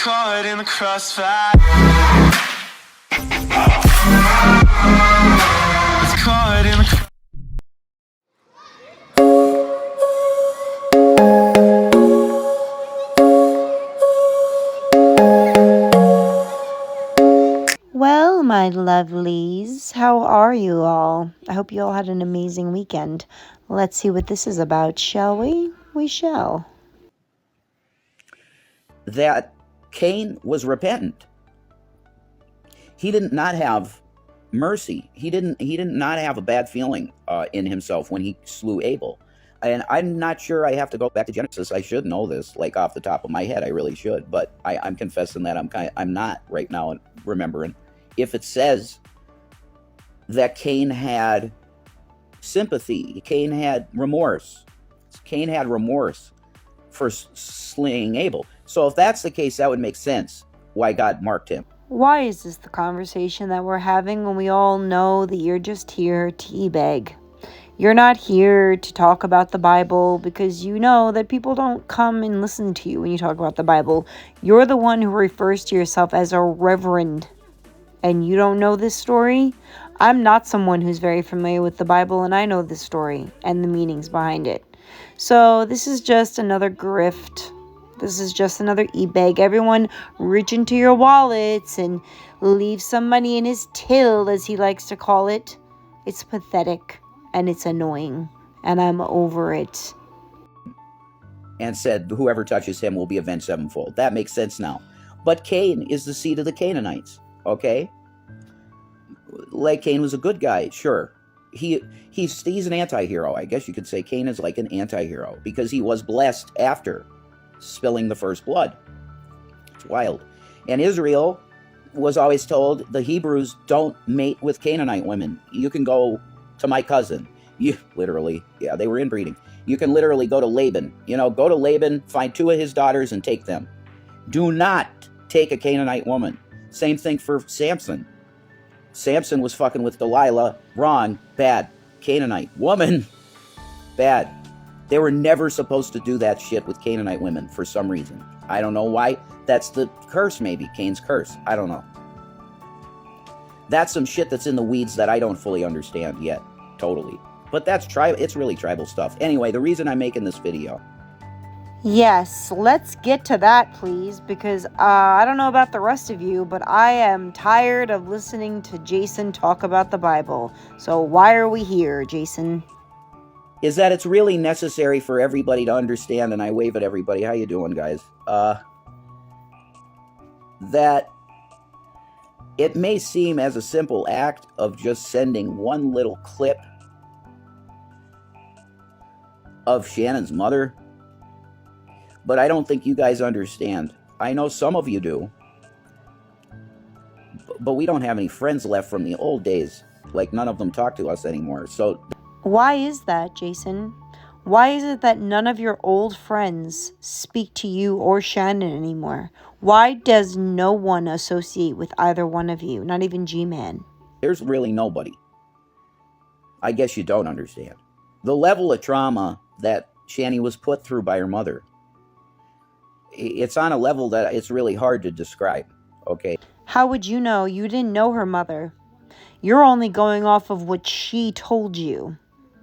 caught in the crossfire. Was caught in the Well, my lovelies, how are you all? I hope you all had an amazing weekend. Let's see what this is about, shall we? We shall. That Cain was repentant. He did not have mercy. He didn't not have a bad feeling in himself when he slew Abel. And I'm not sure, I have to go back to Genesis. I should know this, like off the top of my head. I really should, but I'm confessing that I'm not right now remembering. If it says that Cain had sympathy, Cain had remorse for slaying Abel. So if that's the case, that would make sense why God marked him. Why is this the conversation that we're having when we all know that you're just here to teabag? You're not here to talk about the Bible because you know that people don't come and listen to you when you talk about the Bible. You're the one who refers to yourself as a reverend. And you don't know this story? I'm not someone who's very familiar with the Bible, and I know this story and the meanings behind it. So this is just another grift. This is just another e-bag. Everyone reach into your wallets and leave some money in his till, as he likes to call it. It's pathetic and it's annoying, and I'm over it. And said, whoever touches him will be avenged sevenfold. That makes sense now. But Cain is the seed of the Canaanites. Okay, like Cain was a good guy, sure. He's an anti-hero. I guess you could say Cain is like an anti-hero because he was blessed after spilling the first blood. It's wild. And Israel was always told, the Hebrews don't mate with Canaanite women. You can go to my cousin. You literally, yeah, they were inbreeding. You can literally go to Laban. Go to Laban, find 2 of his daughters and take them. Do not take a Canaanite woman. Same thing for Samson. Samson was fucking with Delilah. Wrong. Bad. Canaanite woman. Bad. They were never supposed to do that shit with Canaanite women for some reason. I don't know why. That's the curse, maybe. Cain's curse. I don't know. That's some shit that's in the weeds that I don't fully understand yet. Totally. But that's it's really tribal stuff. Anyway, the reason I'm making this video. Yes, let's get to that, please, because I don't know about the rest of you, but I am tired of listening to Jason talk about the Bible. So why are we here, Jason? Is that it's really necessary for everybody to understand, and I wave at everybody. How you doing, guys? That it may seem as a simple act of just sending one little clip of Shannon's mother, but I don't think you guys understand. I know some of you do, but we don't have any friends left from the old days. Like, none of them talk to us anymore. So why is that, Jason? Why is it that none of your old friends speak to you or Shannon anymore? Why does no one associate with either one of you? Not even G-Man. There's really nobody. I guess you don't understand. The level of trauma that Shanny was put through by her mother, it's on a level that it's really hard to describe, okay? How would you know? You didn't know her mother. You're only going off of what she told you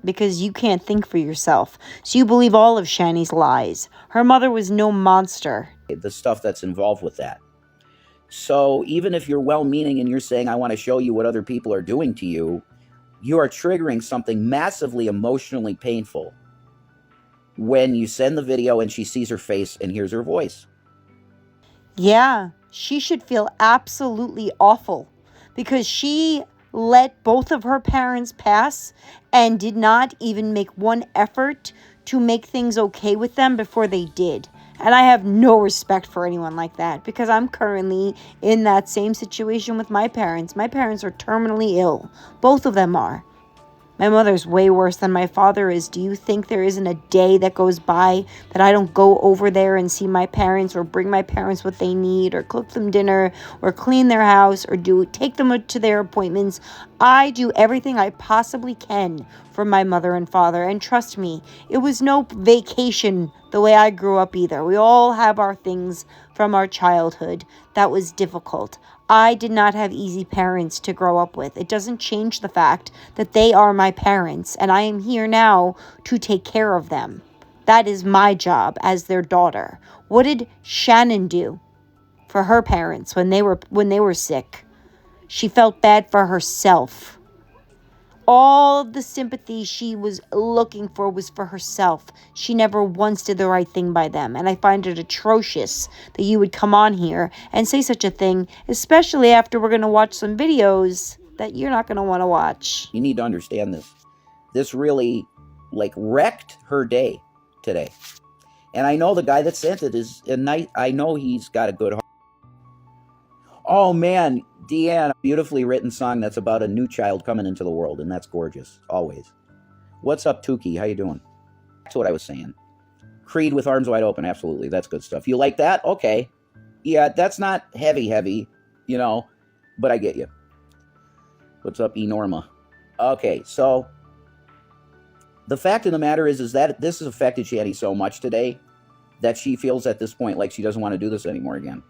because you can't think for yourself. So you believe all of Shanny's lies. Her mother was no monster. The stuff that's involved with that. So even if you're well-meaning and you're saying, I want to show you what other people are doing to you, you are triggering something massively emotionally painful when you send the video and she sees her face and hears her voice. Yeah, she should feel absolutely awful because she let both of her parents pass and did not even make one effort to make things okay with them before they did. And I have no respect for anyone like that because I'm currently in that same situation with my parents. My parents are terminally ill. Both of them are. My mother's way worse than my father is. Do you think there isn't a day that goes by that I don't go over there and see my parents or bring my parents what they need or cook them dinner or clean their house or take them to their appointments? I do everything I possibly can for my mother and father. And trust me, it was no vacation the way I grew up either. We all have our things from our childhood that was difficult. I did not have easy parents to grow up with. It doesn't change the fact that they are my parents, and I am here now to take care of them. That is my job as their daughter. What did Shannon do for her parents when they were sick? She felt bad for herself. All of the sympathy she was looking for was for herself. She never once did the right thing by them. And I find it atrocious that you would come on here and say such a thing, especially after we're going to watch some videos that you're not going to want to watch. You need to understand this. This really, wrecked her day today. And I know the guy that sent it is a nice, I know he's got a good heart. Oh man, Deanne, beautifully written song that's about a new child coming into the world, and that's gorgeous, always. What's up, Tukey? How you doing? That's what I was saying. Creed with arms wide open, absolutely, that's good stuff. You like that? Okay. Yeah, that's not heavy, but I get you. What's up, Enorma? Okay, so the fact of the matter is that this has affected Shanny so much today that she feels at this point like she doesn't want to do this anymore again.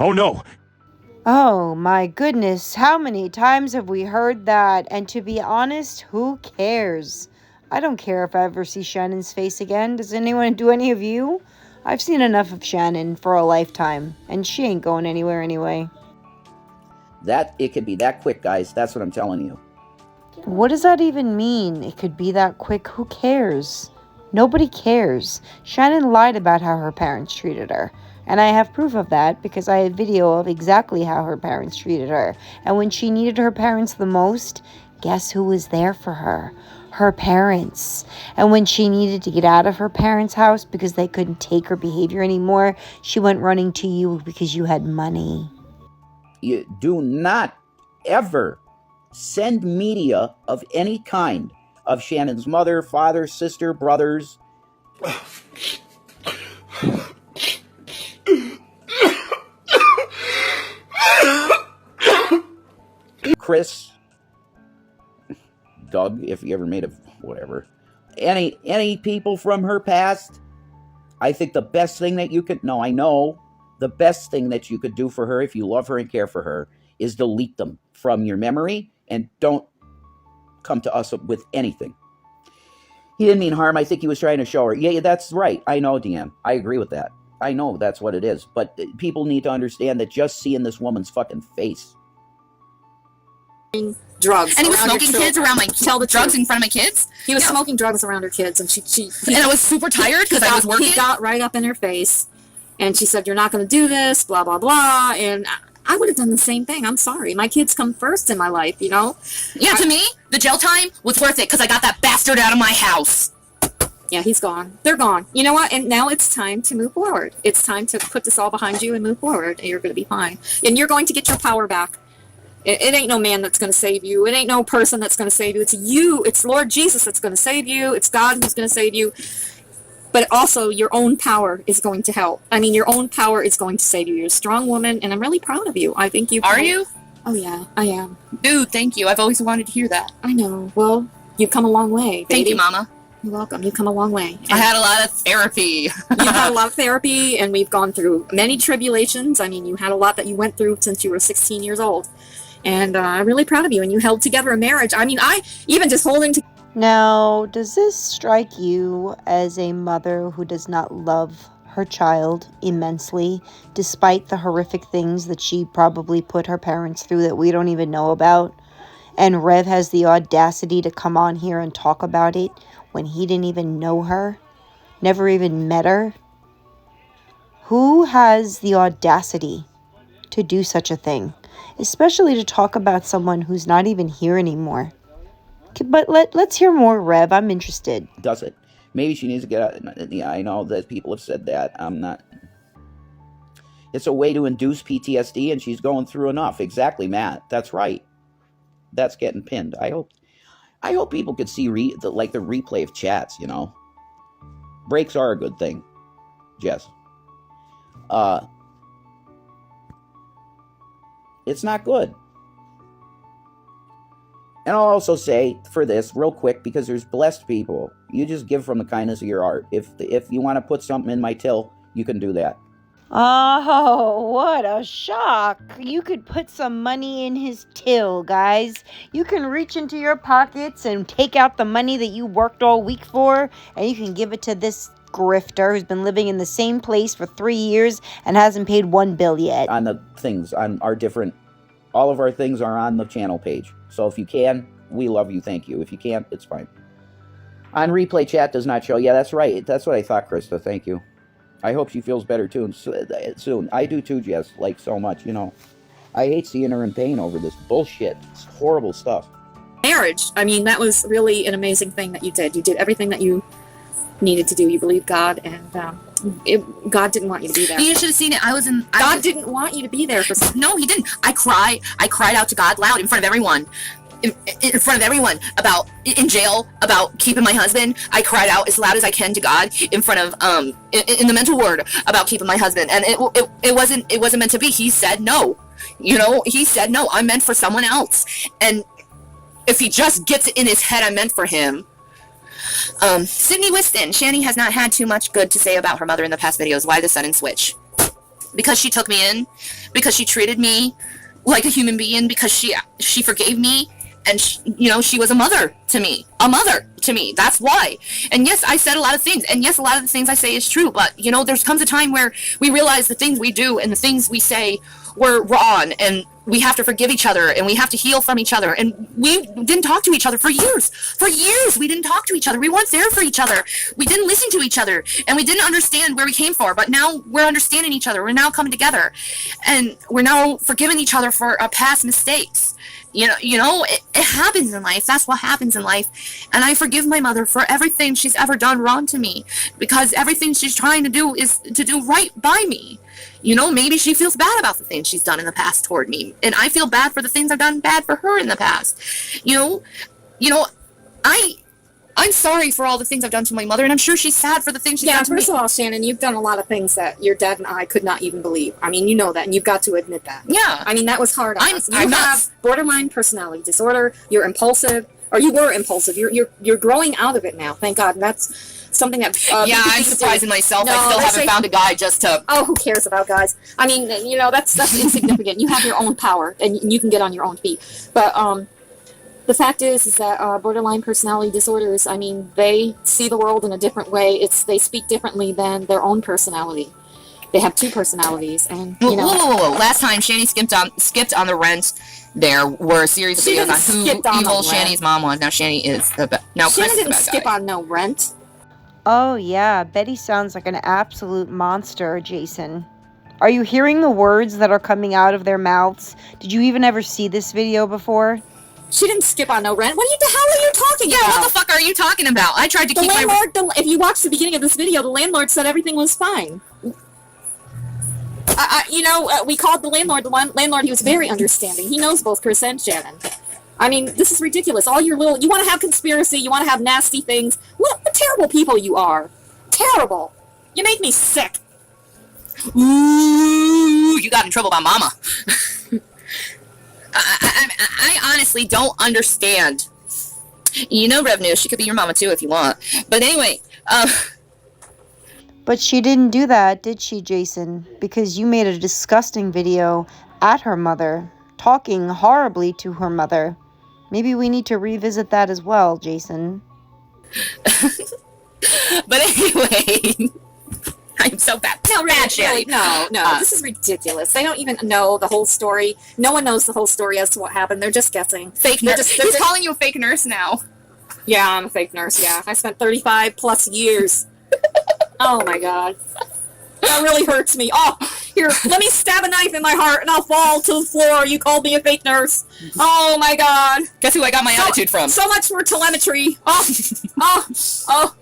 Oh no! Oh my goodness, how many times have we heard that? And to be honest, who cares? I don't care if I ever see Shannon's face again. Does anyone, do any of you? I've seen enough of Shannon for a lifetime, and she ain't going anywhere anyway. It could be that quick, guys. That's what I'm telling you. What does that even mean? It could be that quick. Who cares? Nobody cares. Shannon lied about how her parents treated her. And I have proof of that because I have video of exactly how her parents treated her. And when she needed her parents the most, guess who was there for her? Her parents. And when she needed to get out of her parents' house because they couldn't take her behavior anymore, she went running to you because you had money. You do not ever send media of any kind of Shannon's mother, father, sister, brothers. Chris, Doug, if you ever made a whatever, any people from her past, I think the best thing that you could, I know the best thing that you could do for her if you love her and care for her is delete them from your memory and don't come to us with anything. He didn't mean harm. I think he was trying to show her. Yeah, that's right. I know, Deanne. I agree with that. I know that's what it is. But people need to understand that just seeing this woman's fucking face. Drugs. And he was smoking kids around my drugs in front of my kids. He was smoking drugs around her kids, and and I was super tired because I was working. He got right up in her face, and she said, "You're not going to do this," blah blah blah. And I would have done the same thing. I'm sorry, my kids come first in my life, Yeah, to me, the jail time was worth it because I got that bastard out of my house. Yeah, he's gone. They're gone. You know what? And now it's time to move forward. It's time to put this all behind you and move forward, and you're going to be fine. And you're going to get your power back. It ain't no man that's going to save you. It ain't no person that's going to save you. It's you. It's Lord Jesus that's going to save you. It's God who's going to save you. But also, your own power is going to help. I mean, your own power is going to save you. You're a strong woman, and I'm really proud of you. I think you... Are you? Oh, yeah, I am. Dude, thank you. I've always wanted to hear that. I know. Well, you've come a long way, baby. Thank you, Mama. You're welcome. You've come a long way. I had a lot of therapy. You've had a lot of therapy, and we've gone through many tribulations. I mean, you had a lot that you went through since you were 16 years old. And I'm really proud of you, and you held together a marriage. I mean, I even just holding together. Now, does this strike you as a mother who does not love her child immensely, despite the horrific things that she probably put her parents through that we don't even know about? And Rev has the audacity to come on here and talk about it when he didn't even know her, never even met her? Who has the audacity to do such a thing? Especially to talk about someone who's not even here anymore. But let's hear more, Rev. I'm interested. Does it? Maybe she needs to get out. Yeah, I know that people have said that. I'm not. It's a way to induce PTSD, and she's going through enough. Exactly, Matt. That's right. That's getting pinned. I hope people could see the replay of chats. Breaks are a good thing. Jess. It's not good. And I'll also say for this real quick, because there's blessed people, you just give from the kindness of your heart. If you want to put something in my till, you can do that. Oh, what a shock. You could put some money in his till, guys. You can reach into your pockets and take out the money that you worked all week for, and you can give it to this grifter who's been living in the same place for 3 years and hasn't paid one bill yet. On the things, on our different, all of our things are on the channel page. So if you can, we love you, thank you. If you can't, it's fine. On replay, chat does not show. Yeah, that's right. That's what I thought, Krista. Thank you. I hope she feels better too soon. I do too, Jess, like so much, you know. I hate seeing her in pain over this bullshit. It's horrible stuff. Marriage. I mean, that was really an amazing thing that you did. You did everything that you needed to do. You believed God, and God didn't want you to be there. You should have seen it. God didn't want you to be there for something. No, he didn't. I cried out to God loud in front of everyone. In front of everyone, about in jail, about keeping my husband. I cried out as loud as I can to God in front of in the mental ward about keeping my husband, and it wasn't meant to be. He said no, you know. He said no. I'm meant for someone else, and if he just gets it in his head, I'm meant for him. Sydney Whiston, Shannys has not had too much good to say about her mother in the past videos. Why the sudden switch? Because she took me in, because she treated me like a human being, because she forgave me. And she was a mother to me. That's why. And yes, I said a lot of things. And yes, a lot of the things I say is true. But, there comes a time where we realize the things we do and the things we say were wrong. And we have to forgive each other. And we have to heal from each other. And we didn't talk to each other for years. For years, we didn't talk to each other. We weren't there for each other. We didn't listen to each other. And we didn't understand where we came from. But now we're understanding each other. We're now coming together. And we're now forgiving each other for our past mistakes. It happens in life. That's what happens in life. And I forgive my mother for everything she's ever done wrong to me, because everything she's trying to do is to do right by me. Maybe she feels bad about the things she's done in the past toward me, and I feel bad for the things I've done bad for her in the past. I'm sorry for all the things I've done to my mother, and I'm sure she's sad for the things she's done to me. First of all, Shannon, you've done a lot of things that your dad and I could not even believe. I mean, you know that, and you've got to admit that. Yeah. I mean, that was hard on us. You I'm have borderline personality disorder. You're impulsive, or you were impulsive. You're growing out of it now, thank God. And that's something that... I'm surprising myself. I still haven't found a guy just to... Oh, who cares about guys? I mean, that's insignificant. You have your own power, and you can get on your own feet. But, the fact is that borderline personality disorders, I mean, they see the world in a different way. They speak differently than their own personality. They have two personalities, and Whoa. Last time Shannys skipped on the rent. There were a series of videos on who evil Shannys mom was. Now Shanny is the now Chris Shannon didn't is the bad skip guy. on no rent. Oh, yeah. Betty sounds like an absolute monster, Jason. Are you hearing the words that are coming out of their mouths? Did you even ever see this video before? She didn't skip on no rent. What the hell are you talking about? What the fuck are you talking about? I tried to keep my... If you watch the beginning of this video, the landlord said everything was fine. We called the landlord. The landlord, he was very understanding. He knows both Chris and Shannon. I mean, this is ridiculous. All your you want to have conspiracy, you want to have nasty things. What terrible people you are. Terrible. You make me sick. Ooh, you got in trouble by mama. I honestly don't understand. Rev News, she could be your mama too if you want. But anyway, But she didn't do that, did she, Jason? Because you made a disgusting video at her mother, talking horribly to her mother. Maybe we need to revisit that as well, Jason. But anyway, I'm so bad. No, bad, Shanny. No, this is ridiculous. They don't even know the whole story. No one knows the whole story as to what happened. They're just guessing. Fake nurse. He's calling you a fake nurse now. Yeah, I'm a fake nurse, yeah. I spent 35 plus years. Oh my God. That really hurts me. Oh, here, let me stab a knife in my heart and I'll fall to the floor. You called me a fake nurse. Oh my God. Guess who I got my attitude from? So much for telemetry. Oh.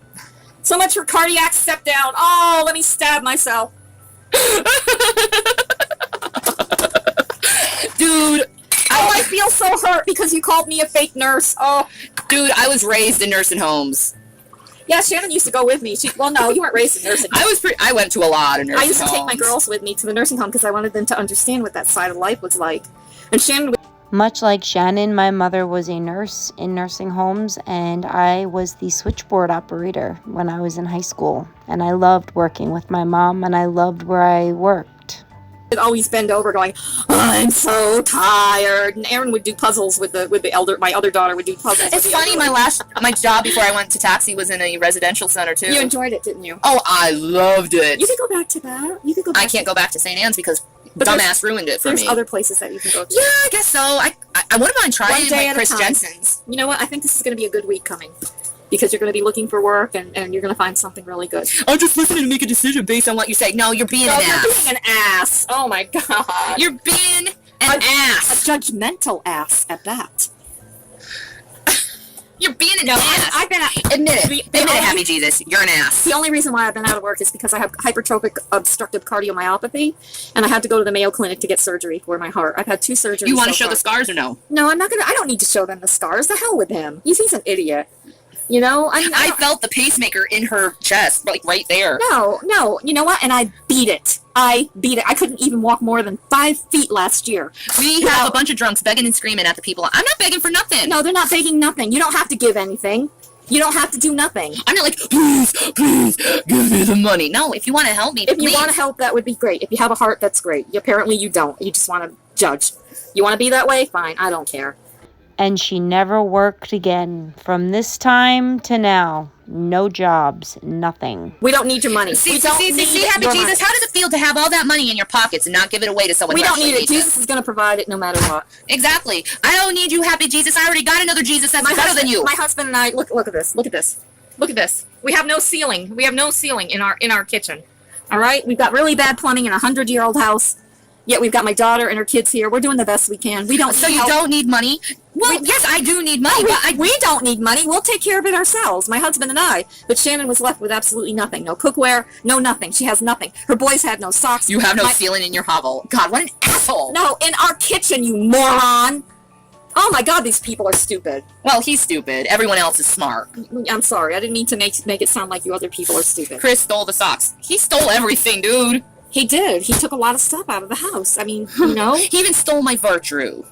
So much for cardiac step down. Oh, let me stab myself. Dude. I feel so hurt because you called me a fake nurse. Oh. Dude, I was raised in nursing homes. Yeah, Shannon used to go with me. Well, no, you weren't raised in nursing homes. I went to a lot of nursing homes. I used to take my girls with me to the nursing home because I wanted them to understand what that side of life was like. And Shannon Much like Shannon, my mother was a nurse in nursing homes, and I was the switchboard operator when I was in high school. And I loved working with my mom, and I loved where I worked. I'd always bend over going, I'm so tired. And Aaron would do puzzles with my other daughter would do puzzles. It's funny, my job before I went to taxi was in a residential center too. You enjoyed it, didn't you? Oh, I loved it. You could go back to that. You could go back I can't go back to St. Anne's because dumbass ruined it for There's me. other places that you can go to. Yeah, I guess so. I wouldn't mind trying One day like at Chris a time. Jensen's. You know what? I think this is going to be a good week coming. Because you're going to be looking for work and you're going to find something really good. I'm just listening to make a decision based on what you say. No, you're being an You're ass. being an ass. Oh my god. You're being an ass. A judgmental ass at that. You're being an ass. I've been Admit it. Admit it, Happy Jesus. You're an ass. The only reason why I've been out of work is because I have hypertrophic obstructive cardiomyopathy, and I had to go to the Mayo Clinic to get surgery for my heart. I've had 2 surgeries. You want to so show far. the scars or no? No, I'm not gonna. I don't need to show them the scars. The hell with him. He's an idiot. You know. I mean, I felt the pacemaker in her chest, like right there. No. You know what? And I beat it. I couldn't even walk more than 5 feet last year. We have a bunch of drunks begging and screaming at the people. I'm not begging for nothing. No, they're not begging nothing. You don't have to give anything. You don't have to do nothing. I'm not like, please, give me the money. No, if you want to help me, If you want to help, that would be great. If you have a heart, that's great. Apparently you don't. You just want to judge. You want to be that way? Fine. I don't care. And she never worked again. From this time to now, no jobs, nothing. We don't need your money. See, Happy Jesus, how does it feel to have all that money in your pockets and not give it away to someone We who don't actually need it. needs Jesus is going to provide it no matter what. Exactly. I don't need you, Happy Jesus. I already got another Jesus that's better than you. My husband and I, look at this. Look at this. Look at this. We have no ceiling. We have no ceiling in our kitchen. All right? We've got really bad plumbing in a 100-year-old house. Yet we've got my daughter and her kids here. We're doing the best we can. We don't. So you don't need money? Well, yes, I do need money. We don't need money. We'll take care of it ourselves, my husband and I. But Shannon was left with absolutely nothing. No cookware, no nothing. She has nothing. Her boys had no socks. You have no ceiling in your hovel. God, what an asshole. No, in our kitchen, you moron. Oh my God, these people are stupid. Well, he's stupid. Everyone else is smart. I'm sorry. I didn't mean to make it sound like you other people are stupid. Chris stole the socks. He stole everything, dude. He did. He took a lot of stuff out of the house. I mean, you know. He even stole my virtue.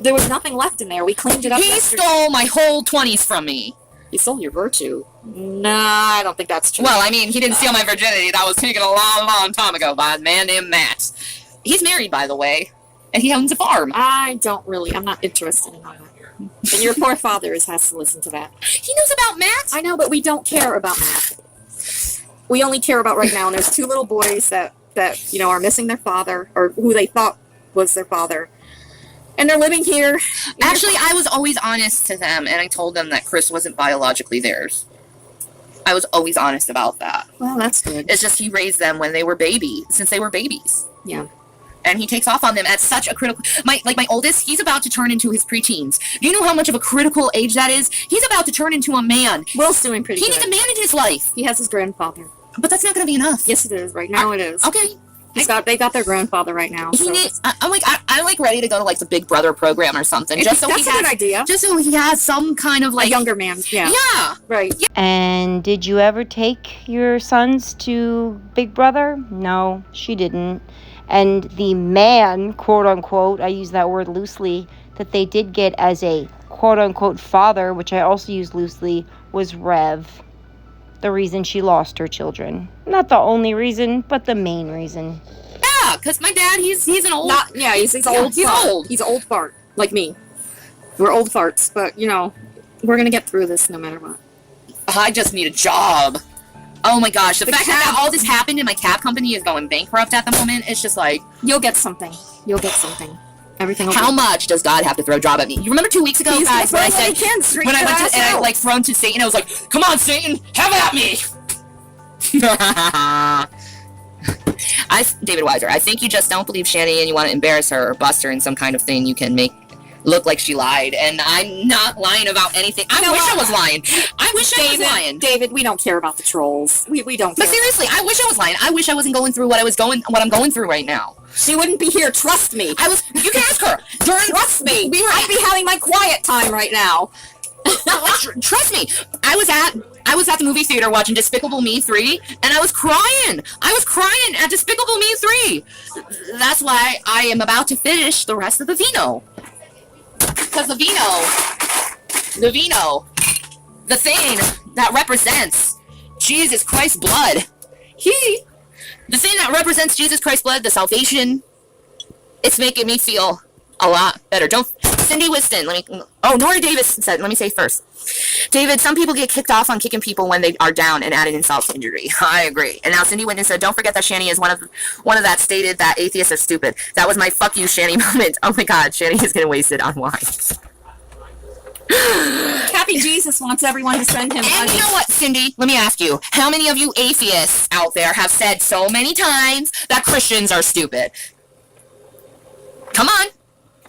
There was nothing left in there. We cleaned it up. He stole my whole 20s from me. He stole your virtue? Nah, I don't think that's true. Well, I mean, he didn't steal my virginity. That was taken a long, long time ago by a man named Matt. He's married, by the way, and he owns a farm. I'm not interested in all that. And your poor father has to listen to that. He knows about Matt. I know, but we don't care about Matt. We only care about right now, and there's 2 little boys that are missing their father, or who they thought was their father. And they're living here. Actually, I was always honest to them, and I told them that Chris wasn't biologically theirs. I was always honest about that. Well, that's good. It's just he raised them when they were since they were babies. Yeah. And he takes off on them at such a critical... My oldest, he's about to turn into his preteens. Do you know how much of a critical age that is? He's about to turn into a man. Will's doing pretty good. He needs a man in his life. He has his grandfather. But that's not going to be enough. Yes, it is. Right now it is. Okay. They got their grandfather right now. So. I'm ready to go to like the Big Brother program or something. That's a good idea. Just so he has some kind of like a younger man. Yeah. Yeah. Right. Yeah. And did you ever take your sons to Big Brother? No, she didn't. And the man, quote unquote, I use that word loosely, that they did get as a quote unquote father, which I also use loosely, was Rev. The reason she lost her children. Not the only reason, but the main reason. Yeah, because my dad, he's an old... He's old. He's old. He's old fart, like me. We're old farts, but, we're going to get through this no matter what. I just need a job. Oh my gosh, the fact that all this happened and my cab company is going bankrupt at the moment, it's just like... You'll get something. Everything will How much does God have to throw a job at me? You remember 2 weeks ago, guys, when I said... When I went to... And I, like, thrown to Satan, I was like, come on, Satan, have at me! David Weiser, I think you just don't believe Shani and you want to embarrass her or bust her in some kind of thing you can make look like she lied. And I'm not lying about anything. I wish I was lying. I was lying. David, we don't care about the trolls. We don't care. But seriously, I wish I was lying. I wish I wasn't going through what I'm going through right now. She wouldn't be here, trust me. You can ask her. Trust me. I'd be having my quiet time right now. Trust me. I was at the movie theater watching Despicable Me 3, and I was crying. At Despicable Me 3. That's why I am about to finish the rest of the vino. Because the thing that represents Jesus Christ's blood, the thing that represents Jesus Christ's blood, the salvation, it's making me feel a lot better. Cindy Whiston, Nora Davis said, let me say first. David, some people get kicked off on kicking people when they are down and adding insult to injury. I agree. And now Cindy Whiston said, don't forget that Shannys is one of that stated that atheists are stupid. That was my fuck you Shanny moment. Oh my god, Shanny is getting wasted on wine. Happy Jesus wants everyone to send him money. And you know what, Cindy? Let me ask you. How many of you atheists out there have said so many times that Christians are stupid? Come on.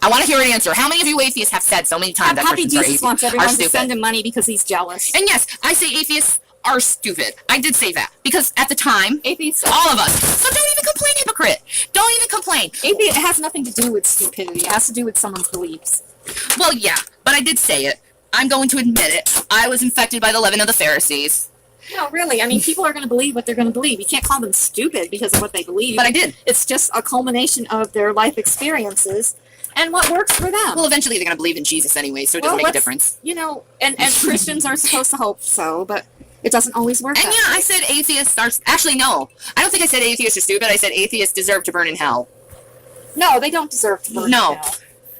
I want to hear an answer. How many of you atheists have said so many times that Happy Christians Jesus wants everyone are to stupid? send him money because he's jealous. And yes, I say atheists are stupid. I did say that. Because at the time, Atheists, all of us. So don't even complain, hypocrite. Don't even complain. It has nothing to do with stupidity. It has to do with someone's beliefs. Well, yeah, but I did say it. I'm going to admit it. I was infected by the leaven of the Pharisees. No, really. I mean, people are going to believe what they're going to believe. You can't call them stupid because of what they believe. But I did. It's just a culmination of their life experiences and what works for them. Well, eventually they're going to believe in Jesus anyway, so it doesn't make a difference. You know, and Christians are supposed to hope so, but it doesn't always work. And yeah, I said atheists are... Actually, no. I don't think I said atheists are stupid. I said atheists deserve to burn in hell. No, they don't deserve to burn in hell.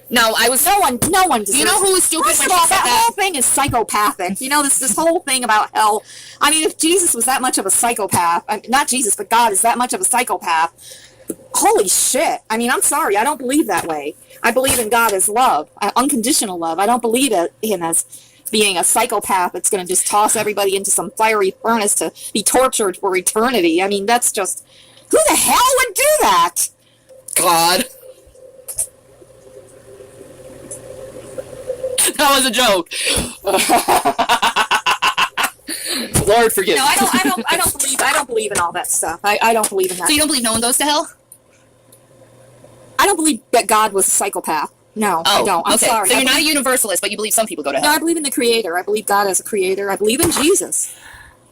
No, I was... No one deserves. You know who was stupid First when of all, she said that that? whole thing is psychopathic. You know, this whole thing about hell. I mean, if Jesus was that much of a psychopath, not Jesus, but God is that much of a psychopath, holy shit. I mean, I'm sorry. I don't believe that way. I believe in God as love, unconditional love. I don't believe in him as being a psychopath that's going to just toss everybody into some fiery furnace to be tortured for eternity. I mean, that's just... Who the hell would do that? God. That was a joke. Lord forgive me. No, I don't believe in all that stuff. I don't believe in that. So you don't believe no one goes to hell? I don't believe that God was a psychopath. No, I don't. I'm sorry. So you're not a universalist, but you believe some people go to hell. No, I believe in the Creator. I believe God as a creator. I believe in Jesus.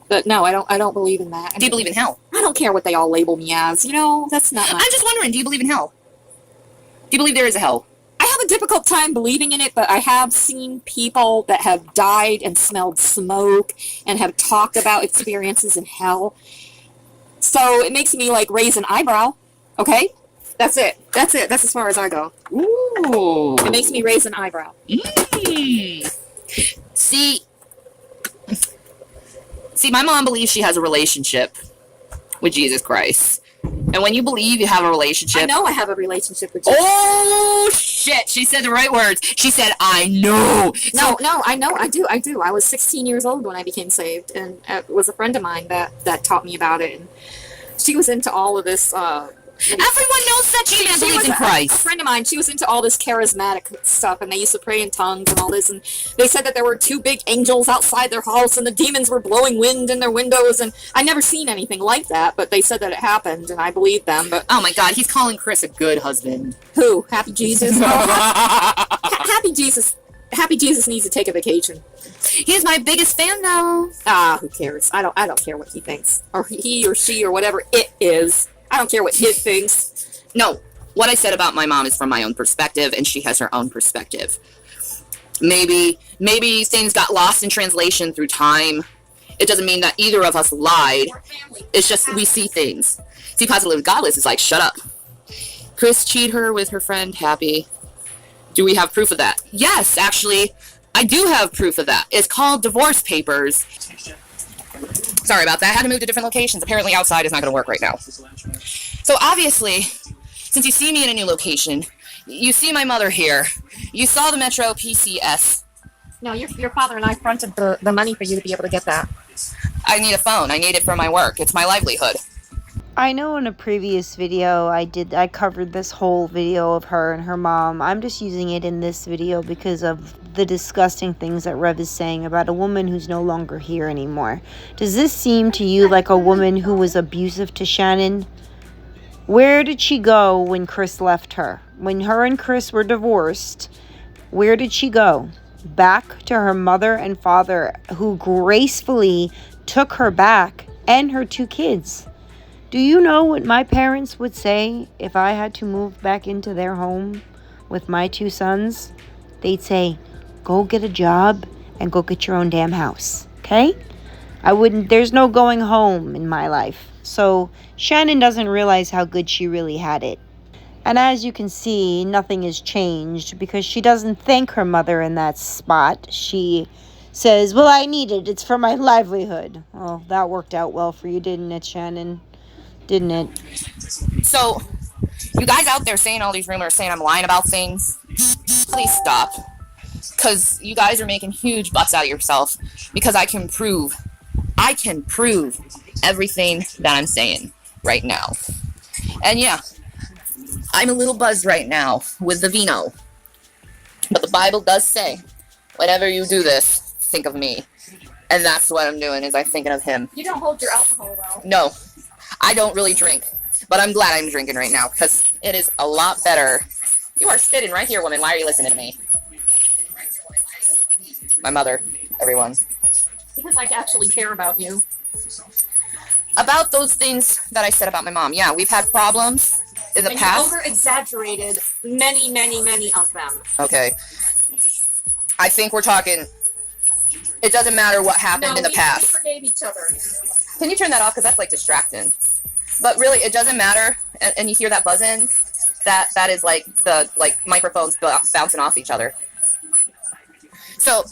But no, I don't believe in that. Do you believe in hell? I don't care what they all label me as. You know, that's not my... I'm just wondering, do you believe in hell? Do you believe there is a hell? I have a difficult time believing in it, but I have seen people that have died and smelled smoke and have talked about experiences in hell. So it makes me like raise an eyebrow. Okay? That's it. That's as far as I go. Ooh. It makes me raise an eyebrow. See, my mom believes she has a relationship with Jesus Christ. And when you believe you have a relationship... I know I have a relationship with Jesus. Oh, shit. She said the right words. She said, I know. No, I know. I do. I was 16 years old when I became saved. And it was a friend of mine that taught me about it. And she was into all of this... Everyone knows that she believes in Christ. A friend of mine, she was into all this charismatic stuff, and they used to pray in tongues and all this, and they said that there were 2 big angels outside their house, and the demons were blowing wind in their windows, and I never seen anything like that, but they said that it happened, and I believed them. But oh my God, he's calling Chris a good husband. Who? Happy Jesus? Happy Jesus. Happy Jesus needs to take a vacation. He's my biggest fan, though. Who cares? I don't care what he thinks, or he or she or whatever it is. I don't care what it thinks. No, what I said about my mom is from my own perspective, and she has her own perspective. Maybe things got lost in translation through time. It doesn't mean that either of us lied. It's just we see things. See, Positively Godless is like, shut up. Chris cheated her with her friend Happy. Do we have proof of that? Yes, actually, I do have proof of that. It's called divorce papers. Sorry about that. I had to move to different locations. Apparently outside is not going to work right now. So obviously, since you see me in a new location, you see my mother here. You saw the Metro PCS. No, your father and I fronted the money for you to be able to get that. I need a phone. I need it for my work. It's my livelihood. I know in a previous video I covered this whole video of her and her mom. I'm just using it in this video because of the disgusting things that Rev is saying about a woman who's no longer here anymore. Does this seem to you like a woman who was abusive to Shannon? Where did she go when Chris left her? When her and Chris were divorced, where did she go? Back to her mother and father, who gracefully took her back and her 2 kids. Do you know what my parents would say if I had to move back into their home with my 2 sons? they'd say, go get a job and go get your own damn house, okay? There's no going home in my life. So Shannon doesn't realize how good she really had it. And as you can see, nothing has changed because she doesn't thank her mother in that spot. She says, well, I need it. It's for my livelihood. Well, that worked out well for you, didn't it, Shannon? Didn't it? So, you guys out there saying all these rumors, saying I'm lying about things, please stop. Because you guys are making huge butts out of yourself. Because I can prove everything that I'm saying right now. And yeah, I'm a little buzzed right now with the vino. But the Bible does say, whenever you do this, think of me. And that's what I'm doing, is I'm thinking of him. You don't hold your alcohol well. No, I don't really drink. But I'm glad I'm drinking right now, because it is a lot better. You are sitting right here, woman. Why are you listening to me? My mother, everyone. Because I actually care about you. About those things that I said about my mom. Yeah, we've had problems in the And past. you over-exaggerated many of them. Okay. I think we're talking, it doesn't matter what happened in the past. We forgave each other. Can you turn that off? Because that's like distracting. But really, it doesn't matter. And you hear that buzzing? That is like the microphones bouncing off each other. So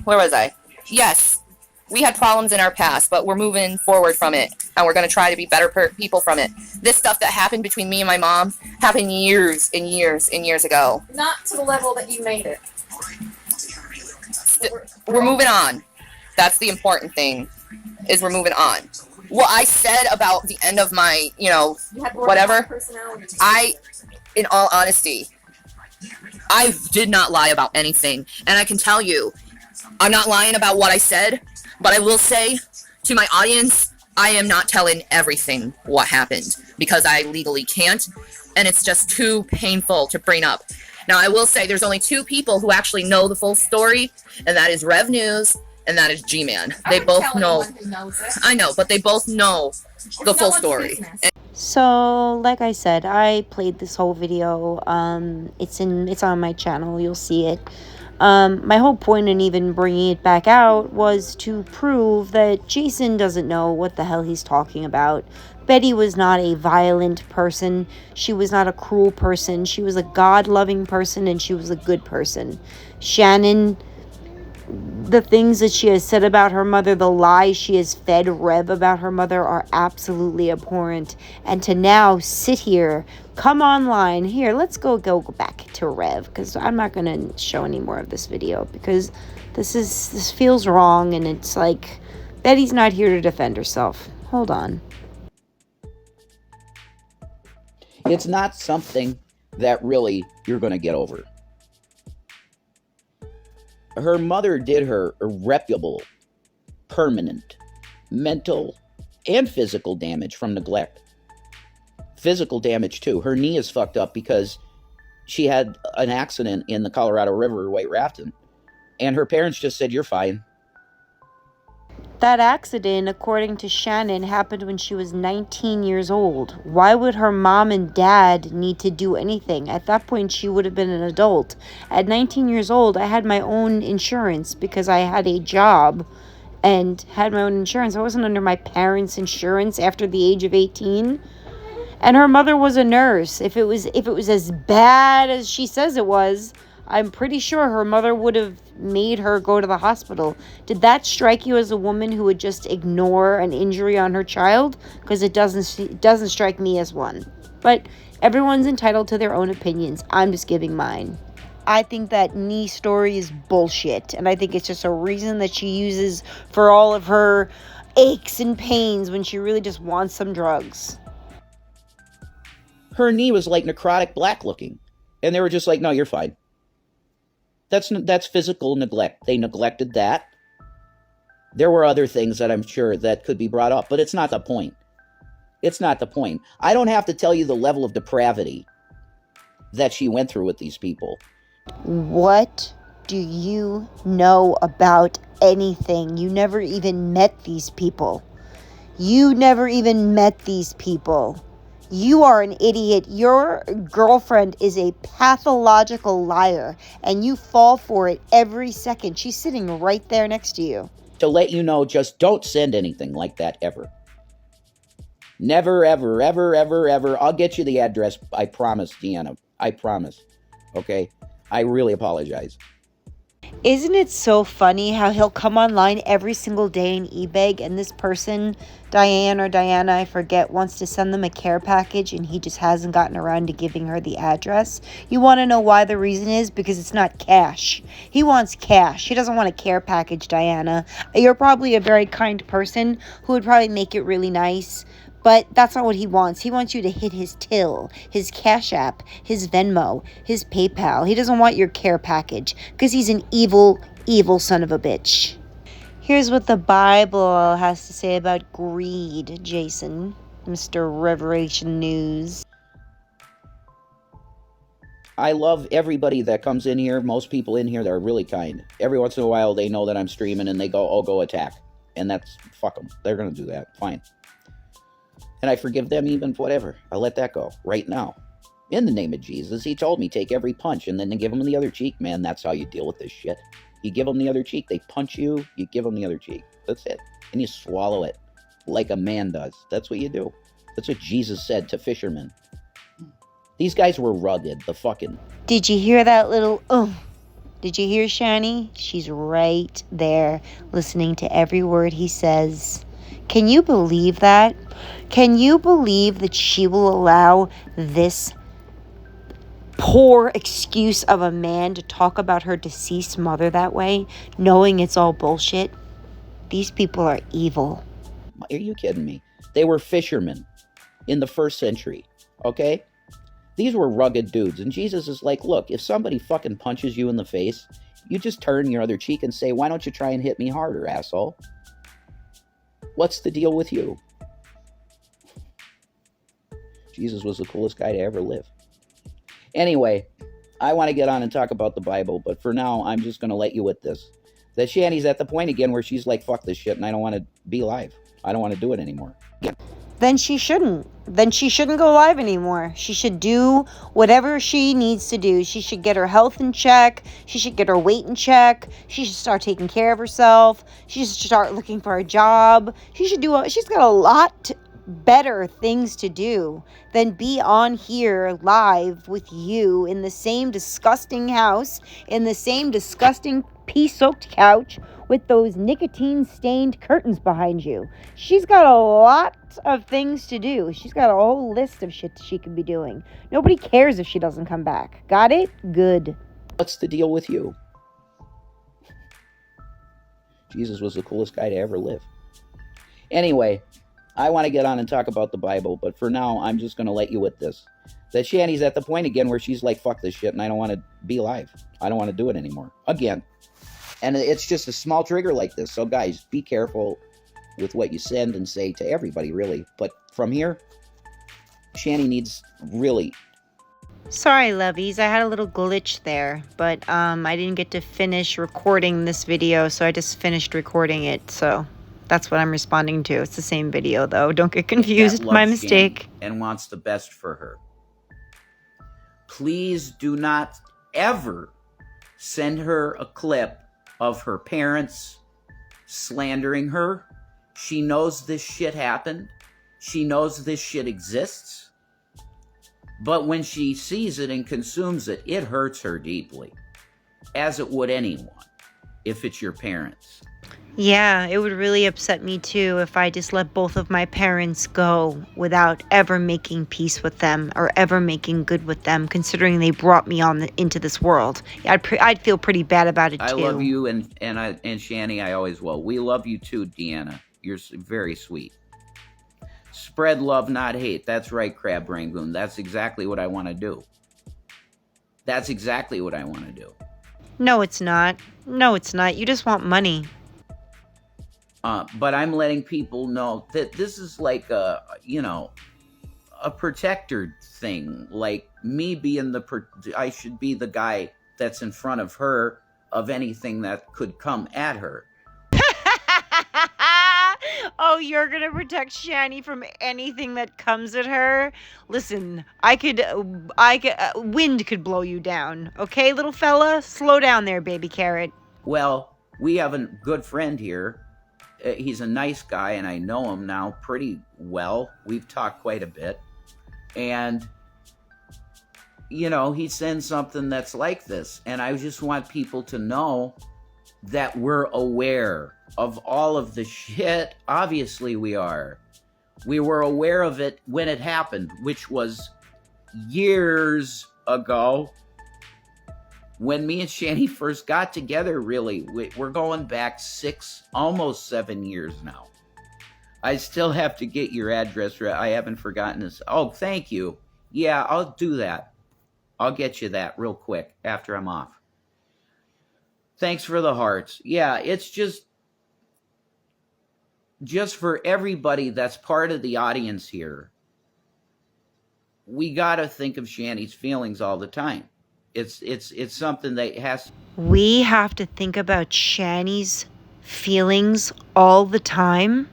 where was I? Yes, we had problems in our past, but we're moving forward from it, and we're going to try to be better people from it. This stuff that happened between me and my mom happened years and years and years ago. Not to the level that you made it. We're moving on. That's the important thing, is we're moving on. What I said about the end of my, whatever, in all honesty, I did not lie about anything. And I can tell you, I'm not lying about what I said, but I will say to my audience, I am not telling everything what happened, because I legally can't, and it's just too painful to bring up. Now, I will say there's only two people who actually know the full story, and that is Rev News, and that is G-Man. They both know. I know, but they both know the full story. So, like I said, I played this whole video. It's on my channel. You'll see it. My whole point in even bringing it back out was to prove that Jason doesn't know what the hell he's talking about. Betty was not a violent person. She was not a cruel person. She was a God-loving person, and she was a good person. Shannon, the things that she has said about her mother, the lies she has fed Rev about her mother are absolutely abhorrent. And to now sit here, come online, here, let's go back to Rev, because I'm not going to show any more of this video, because this feels wrong, and it's like, Betty's not here to defend herself. Hold on. It's not something that really you're going to get over. Her mother did her irreparable, permanent, mental, and physical damage from neglect. Physical damage, too. Her knee is fucked up because she had an accident in the Colorado River white rafting. And her parents just said, you're fine. That accident, according to Shannon, happened when she was 19 years old. Why would her mom and dad need to do anything? At that point, she would have been an adult. At 19 years old, I had my own insurance because I had a job and had my own insurance. I wasn't under my parents' insurance after the age of 18. And her mother was a nurse. If it was as bad as she says it was, I'm pretty sure her mother would have made her go to the hospital. Did that strike you as a woman who would just ignore an injury on her child? Because it doesn't strike me as one. But everyone's entitled to their own opinions. I'm just giving mine. I think that knee story is bullshit. And I think it's just a reason that she uses for all of her aches and pains when she really just wants some drugs. Her knee was like necrotic black looking. And they were just like, no, you're fine. That's physical neglect. They neglected that. There were other things that I'm sure that could be brought up, but it's not the point. It's not the point. I don't have to tell you the level of depravity that she went through with these people. What do you know about anything? You never even met these people. You never even met these people. You are an idiot. Your girlfriend is a pathological liar, and you fall for it every second. She's sitting right there next to you. To let you know, just don't send anything like that ever. Never, ever, ever, ever, ever. I'll get you the address. I promise, Deanna. I promise. Okay? I really apologize. Isn't it so funny how he'll come online every single day in eBay, and this person, Diane or Diana, I forget, wants to send them a care package, and he just hasn't gotten around to giving her the address? You want to know why the reason is? Because it's not cash. He wants cash. He doesn't want a care package, Diana. You're probably a very kind person who would probably make it really nice. But that's not what he wants. He wants you to hit his till, his Cash App, his Venmo, his PayPal. He doesn't want your care package because he's an evil, evil son of a bitch. Here's what the Bible has to say about greed, Jason, Mr. Revelation News. I love everybody that comes in here. Most people in here that are really kind. Every once in a while, they know that I'm streaming and they go, oh, go attack. And that's, fuck them. They're going to do that. Fine. And I forgive them even whatever. I let that go right now. In the name of Jesus, he told me take every punch and then give them the other cheek, man. That's how you deal with this shit. You give them the other cheek. They punch you. You give them the other cheek. That's it. And you swallow it like a man does. That's what you do. That's what Jesus said to fishermen. These guys were rugged. The fucking... Did you hear that little... Did you hear Shani? She's right there listening to every word he says. Can you believe that? Can you believe that she will allow this poor excuse of a man to talk about her deceased mother that way, knowing it's all bullshit? These people are evil. Are you kidding me? They were fishermen in the 1st century, okay? These were rugged dudes. And Jesus is like, look, if somebody fucking punches you in the face, you just turn your other cheek and say, why don't you try and hit me harder, asshole? What's the deal with you? Jesus was the coolest guy to ever live. Anyway, I want to get on and talk about the Bible, but for now, I'm just going to let you with this. That Shani's at the point again where she's like, fuck this shit, and I don't want to be live. I don't want to do it anymore. Then she shouldn't. Then she shouldn't go live anymore. She should do whatever she needs to do. She should get her health in check. She should get her weight in check. She should start taking care of herself. She should start looking for a job. She's got a lot better things to do than be on here live with you in the same disgusting house, in the same disgusting pee-soaked couch with those nicotine-stained curtains behind you. She's got a lot of things to do. She's got a whole list of shit she could be doing. Nobody cares if she doesn't come back. Got it? Good. What's the deal with you? Jesus was the coolest guy to ever live. Anyway, I want to get on and talk about the Bible, but for now, I'm just going to let you with this. That Shani's at the point again where she's like, fuck this shit, and I don't want to be live. I don't want to do it anymore. Again. And it's just a small trigger like this. So guys, be careful with what you send and say to everybody, really. But from here, Shani needs really... Sorry, lovies. I had a little glitch there, but I didn't get to finish recording this video, so I just finished recording it, so that's what I'm responding to. It's the same video, though. Don't get confused. My mistake. Shani and wants the best for her. Please do not ever send her a clip of her parents slandering her. She knows this shit happened. She knows this shit exists. But when she sees it and consumes it, it hurts her deeply. As it would anyone, if it's your parents. Yeah, it would really upset me too if I just let both of my parents go without ever making peace with them or ever making good with them, considering they brought me into this world. I'd feel pretty bad about it too. I love you and Shani, I always will. We love you too, Deanna. You're very sweet. Spread love, not hate. That's right, Crab Rangoon. That's exactly what I want to do. That's exactly what I want to do. No, it's not. No, it's not. You just want money. But I'm letting people know that this is like a protector thing. Like me being I should be the guy that's in front of her of anything that could come at her. Oh, you're gonna protect Shani from anything that comes at her? Listen, wind could blow you down. Okay, little fella? Slow down there, baby carrot. Well, we have a good friend here. He's a nice guy, and I know him now pretty well. We've talked quite a bit. And, you know, he sends something that's like this. And I just want people to know that we're aware of all of the shit. Obviously, we are. We were aware of it when it happened, which was years ago. When me and Shani first got together, really, we're going back 6, almost 7 years now. I still have to get your address. I haven't forgotten this. Oh, thank you. Yeah, I'll do that. I'll get you that real quick after I'm off. Thanks for the hearts. Yeah, it's just for everybody that's part of the audience here. We got to think of Shani's feelings all the time. It's something that has. We have to think about Shani's feelings all the time?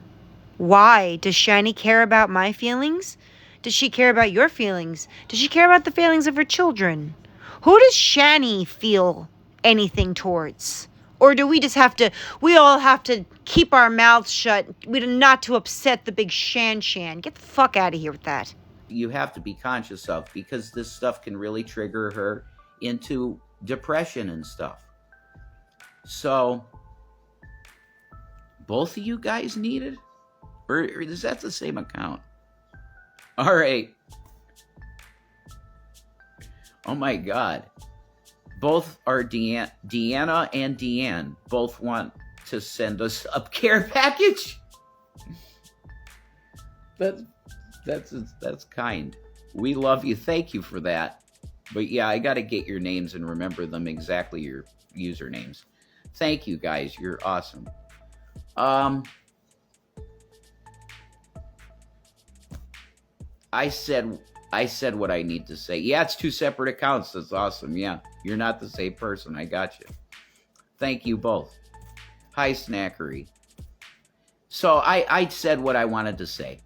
Why? Does Shani care about my feelings? Does she care about your feelings? Does she care about the feelings of her children? Who does Shani feel anything towards? Or do we all have to keep our mouths shut, not to upset the big Shan? Get the fuck out of here with that. You have to be conscious of, because this stuff can really trigger her into depression and stuff. So, both of you guys need it? Or is that the same account? All right. Oh my God. Both are Deanna and Deanne. Both want to send us a care package. That's kind. We love you. Thank you for that. But yeah, I got to get your names and remember them exactly, your usernames. Thank you guys. You're awesome. I said what I need to say. Yeah, it's 2 separate accounts. That's awesome. Yeah, you're not the same person. I got you. Thank you both. Hi, Snackery. So I said what I wanted to say.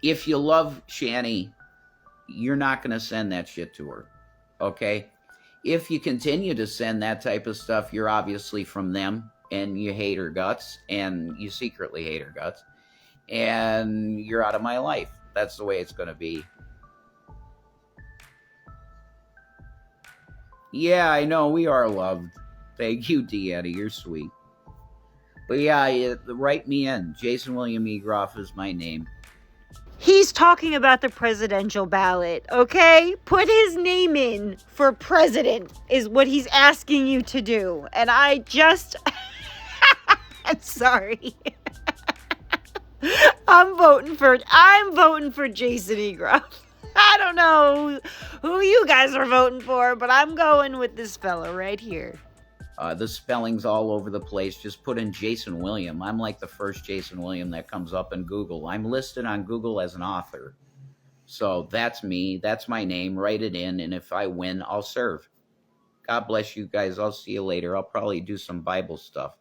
If you love Shani, you're not going to send that shit to her. Okay? If you continue to send that type of stuff, you're obviously from them, and you hate her guts, and you secretly hate her guts, and you're out of my life. That's the way it's going to be. Yeah, I know, we are loved. Thank you, Deanna. You're sweet. But yeah, write me in. Jason William Egroff is my name. He's talking about the presidential ballot, okay? Put his name in for president is what he's asking you to do. And I just... I'm sorry. I'm voting for Jason Egroff. I don't know who you guys are voting for, but I'm going with this fella right here. The spelling's all over the place. Just put in Jason William. I'm like the first Jason William that comes up in Google. I'm listed on Google as an author. So that's me. That's my name. Write it in, and if I win, I'll serve. God bless you guys. I'll see you later. I'll probably do some Bible stuff.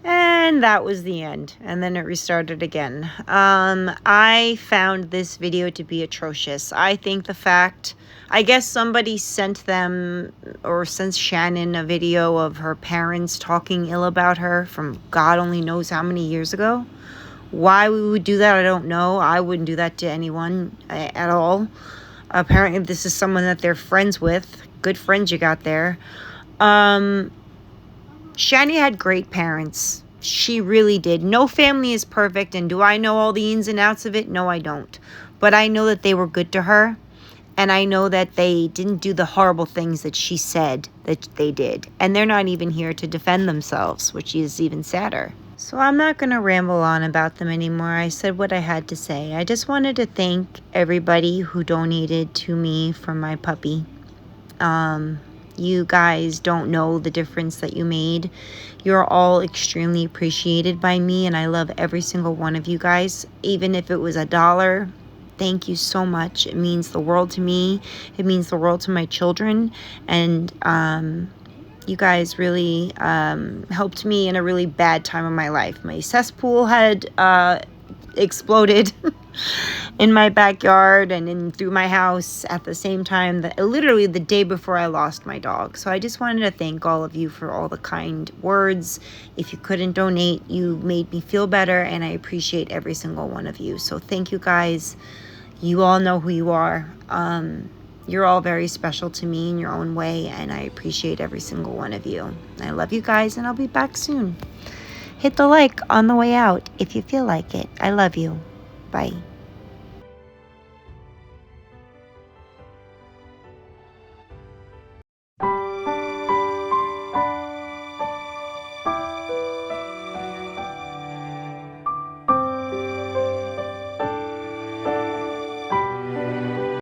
And that was the end. And then it restarted again. I found this video to be atrocious. I think I guess somebody sent them or sent Shannon a video of her parents talking ill about her from God only knows how many years ago. Why we would do that, I don't know. I wouldn't do that to anyone at all. Apparently this is someone that they're friends with. Good friends you got there. Shani had great parents. She really did. No family is perfect, and do I know all the ins and outs of it? No, I don't. But I know that they were good to her, and I know that they didn't do the horrible things that she said that they did. And they're not even here to defend themselves, which is even sadder. So I'm not going to ramble on about them anymore. I said what I had to say. I just wanted to thank everybody who donated to me for my puppy. You guys don't know the difference that you made. You're all extremely appreciated by me, and I love every single one of you guys. Even if it was $1, thank you so much. It means the world to me. It means the world to my children. And You guys really helped me in a really bad time of my life. My cesspool had exploded in my backyard and in through my house at the same time, that literally the day before I lost my dog. So I just wanted to thank all of you for all the kind words. If you couldn't donate, you made me feel better, and I appreciate every single one of you. So thank you guys. You all know who you are. You're all very special to me in your own way, and I appreciate every single one of you. I love you guys, and I'll be back soon. Hit the like on the way out if you feel like it. I love you. Bye.